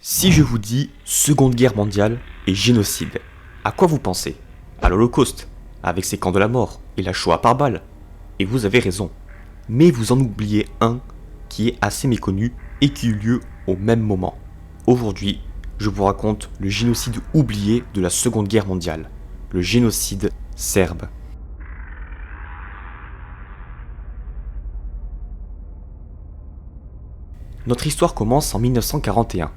Si je vous dis Seconde Guerre mondiale et génocide, à quoi vous pensez? À l'Holocauste, avec ses camps de la mort et la Shoah par balle. Et vous avez raison. Mais vous en oubliez un qui est assez méconnu et qui eut lieu au même moment. Aujourd'hui, je vous raconte le génocide oublié de la Seconde Guerre mondiale, le génocide serbe. Notre histoire commence en 1941.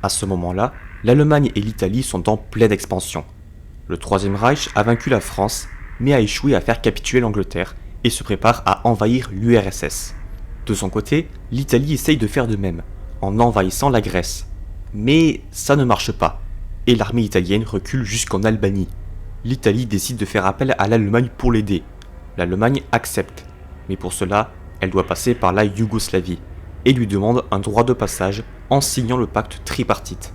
À ce moment-là, l'Allemagne et l'Italie sont en pleine expansion. Le Troisième Reich a vaincu la France, mais a échoué à faire capituler l'Angleterre et se prépare à envahir l'URSS. De son côté, l'Italie essaye de faire de même, en envahissant la Grèce. Mais ça ne marche pas, et l'armée italienne recule jusqu'en Albanie. L'Italie décide de faire appel à l'Allemagne pour l'aider. L'Allemagne accepte, mais pour cela, elle doit passer par la Yougoslavie, et lui demande un droit de passage en signant le pacte tripartite.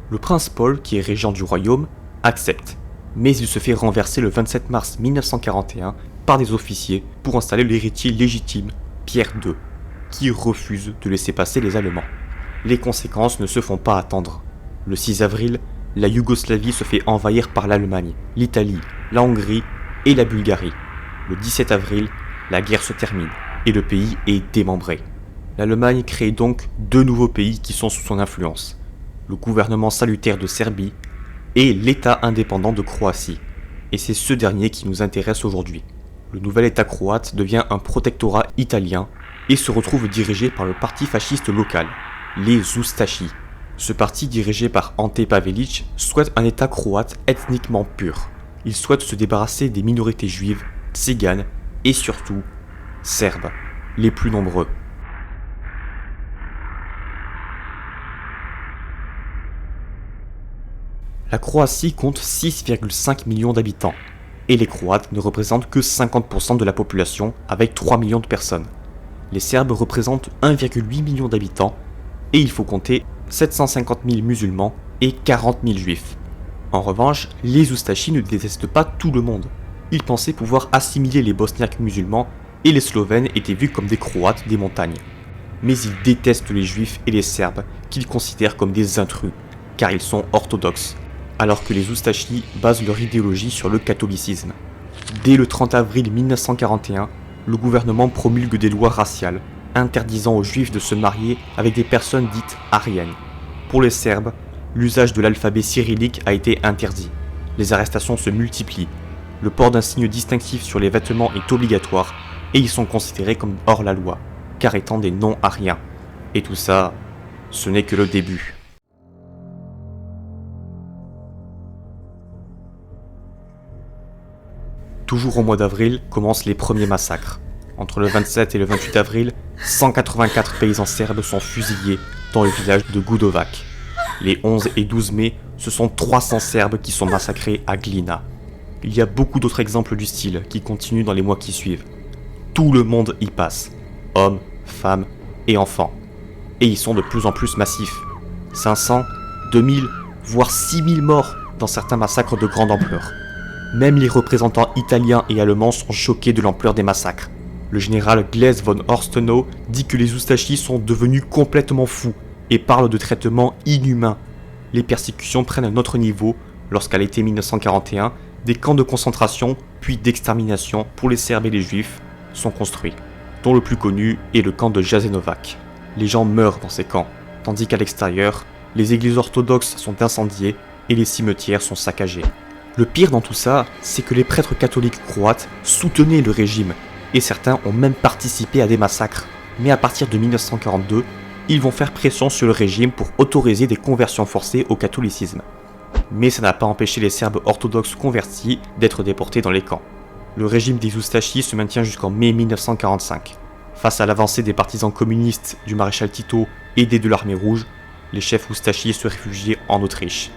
Le prince Paul, qui est régent du royaume, accepte, mais il se fait renverser le 27 mars 1941 par des officiers pour installer l'héritier légitime, Pierre II, qui refuse de laisser passer les Allemands. Les conséquences ne se font pas attendre. Le 6 avril, la Yougoslavie se fait envahir par l'Allemagne, l'Italie, la Hongrie et la Bulgarie. Le 17 avril, la guerre se termine et le pays est démembré. L'Allemagne crée donc deux nouveaux pays qui sont sous son influence, le gouvernement salutaire de Serbie et l'État indépendant de Croatie. Et c'est ce dernier qui nous intéresse aujourd'hui. Le nouvel État croate devient un protectorat italien et se retrouve dirigé par le parti fasciste local, les Ustashi. Ce parti dirigé par Ante Pavelić souhaite un État croate ethniquement pur. Il souhaite se débarrasser des minorités juives, tziganes et surtout serbes, les plus nombreux. La Croatie compte 6,5 millions d'habitants, et les Croates ne représentent que 50% de la population avec 3 millions de personnes. Les Serbes représentent 1,8 million d'habitants, et il faut compter 750 000 musulmans et 40 000 juifs. En revanche, les Ustashi ne détestent pas tout le monde. Ils pensaient pouvoir assimiler les Bosniaques musulmans, et les Slovènes étaient vus comme des Croates des montagnes. Mais ils détestent les Juifs et les Serbes, qu'ils considèrent comme des intrus, car ils sont orthodoxes, alors que les Ustashi basent leur idéologie sur le catholicisme. Dès le 30 avril 1941, le gouvernement promulgue des lois raciales, interdisant aux Juifs de se marier avec des personnes dites aryennes. Pour les Serbes, l'usage de l'alphabet cyrillique a été interdit. Les arrestations se multiplient. Le port d'un signe distinctif sur les vêtements est obligatoire, et ils sont considérés comme hors la loi, car étant des non-aryens. Et tout ça, ce n'est que le début. Toujours au mois d'avril commencent les premiers massacres. Entre le 27 et le 28 avril, 184 paysans serbes sont fusillés dans le village de Gudovac. Les 11 et 12 mai, ce sont 300 Serbes qui sont massacrés à Glina. Il y a beaucoup d'autres exemples du style qui continuent dans les mois qui suivent. Tout le monde y passe, hommes, femmes et enfants. Et ils sont de plus en plus massifs. 500, 2000, voire 6000 morts dans certains massacres de grande ampleur. Même les représentants italiens et allemands sont choqués de l'ampleur des massacres. Le général Glaise von Horstenau dit que les Ustashi sont devenus complètement fous et parle de traitements inhumains. Les persécutions prennent un autre niveau lorsqu'à l'été 1941, des camps de concentration puis d'extermination pour les Serbes et les Juifs sont construits, dont le plus connu est le camp de Jasenovac. Les gens meurent dans ces camps, tandis qu'à l'extérieur, les églises orthodoxes sont incendiées et les cimetières sont saccagés. Le pire dans tout ça, c'est que les prêtres catholiques croates soutenaient le régime, et certains ont même participé à des massacres. Mais à partir de 1942, ils vont faire pression sur le régime pour autoriser des conversions forcées au catholicisme. Mais ça n'a pas empêché les Serbes orthodoxes convertis d'être déportés dans les camps. Le régime des Ustashi se maintient jusqu'en mai 1945. Face à l'avancée des partisans communistes du maréchal Tito aidés de l'armée rouge, les chefs Ustashi se réfugient en Autriche.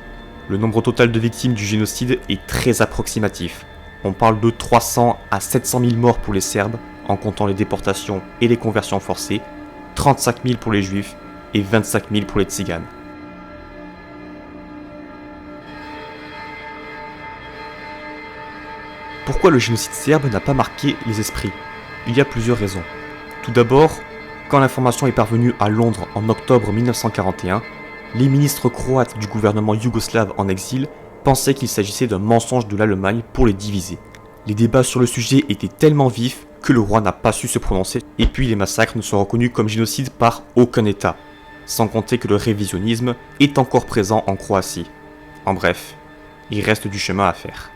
Le nombre total de victimes du génocide est très approximatif. On parle de 300 à 700 000 morts pour les Serbes, en comptant les déportations et les conversions forcées, 35 000 pour les Juifs et 25 000 pour les Tziganes. Pourquoi le génocide serbe n'a pas marqué les esprits? Il y a plusieurs raisons. Tout d'abord, quand l'information est parvenue à Londres en octobre 1941, Les ministres croates du gouvernement yougoslave en exil pensaient qu'il s'agissait d'un mensonge de l'Allemagne pour les diviser. Les débats sur le sujet étaient tellement vifs que le roi n'a pas su se prononcer, et puis les massacres ne sont reconnus comme génocide par aucun État, sans compter que le révisionnisme est encore présent en Croatie. En bref, il reste du chemin à faire.